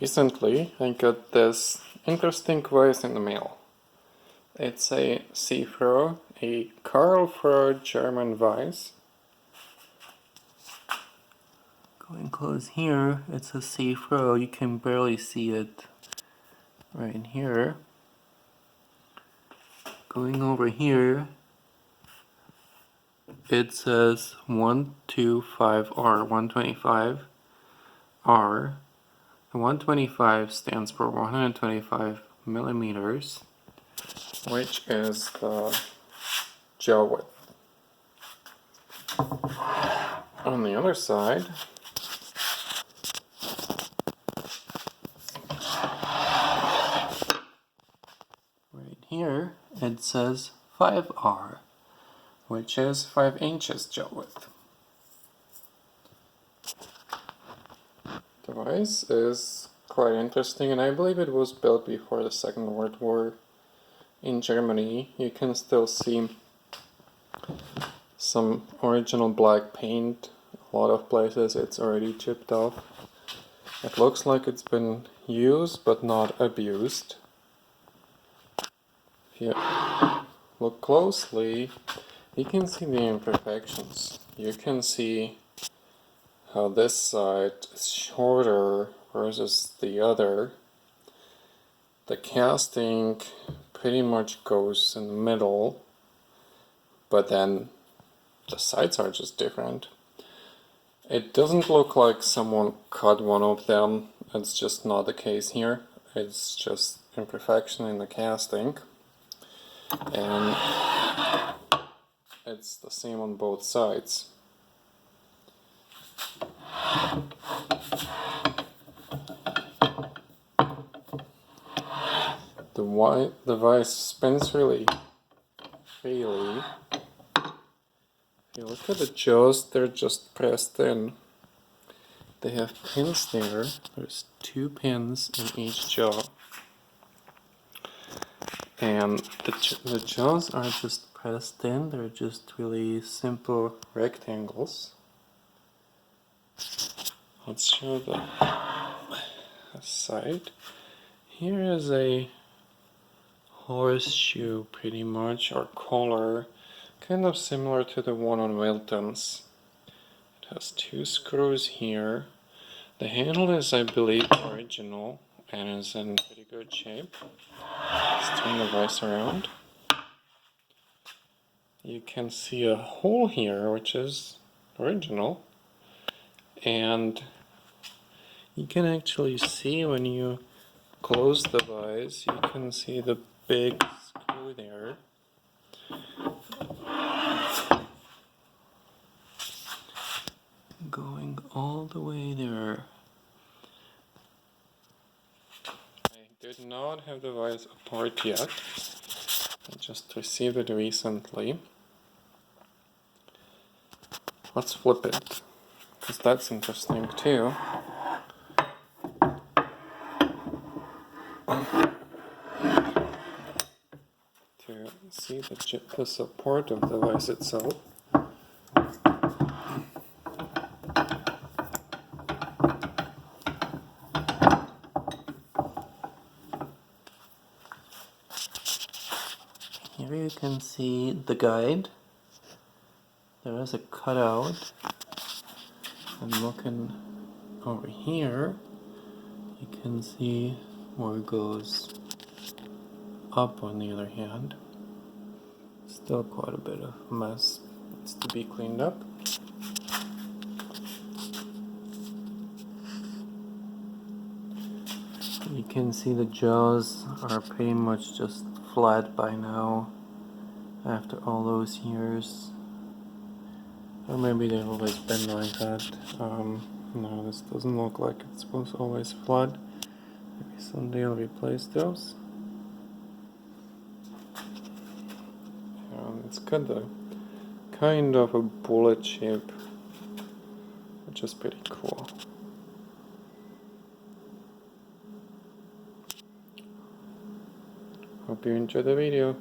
Recently, I got this interesting vise in the mail. It's a CFROH, a Carl Froh German vise. Going close here, it's a CFROH. You can barely see it right here. Going over here, it says 125R, 125R. The 125 stands for 125 millimeters, which is the jaw width. On the other side, right here, it says 5R, which is 5 inches jaw width. The vise is quite interesting, and I believe it was built before the Second World War in Germany. You can still see some original black paint. A lot of places it's already chipped off. It looks like it's been used but not abused. If you look closely, you can see the imperfections. You can see how this side is shorter versus the other. The casting pretty much goes in the middle, but then the sides are just different. It doesn't look like someone cut one of them. It's just not the case here. It's just imperfection in the casting. And it's the same on both sides. The vise spins really freely. If you look at the jaws, they're just pressed in. They have pins there. There's 2 pins in each jaw. And the jaws are just pressed in. They're just really simple rectangles. Let's show the side. Here is a horseshoe, pretty much, or collar, kind of similar to the one on Wilton's. It has 2 screws here. The handle is, I believe, original and is in pretty good shape. Let's turn the vise around. You can see a hole here, which is original, and you can actually see when you close the vise, you can see the big screw there. Going all the way there. I did not have the vise apart yet. I just received it recently. Let's flip it, because that's interesting too. To see the support of the vise itself. Here you can see the guide. There is a cutout. And looking over here, you can see where it goes up on the other hand. Still quite a bit of mess. It's to be cleaned up. You can see the jaws are pretty much just flat by now after all those years. Or maybe they've always been like that. No, this doesn't look like it's supposed to always flat. Maybe someday I'll replace those. It's got a kind of a bullet shape, which is pretty cool. Hope you enjoyed the video.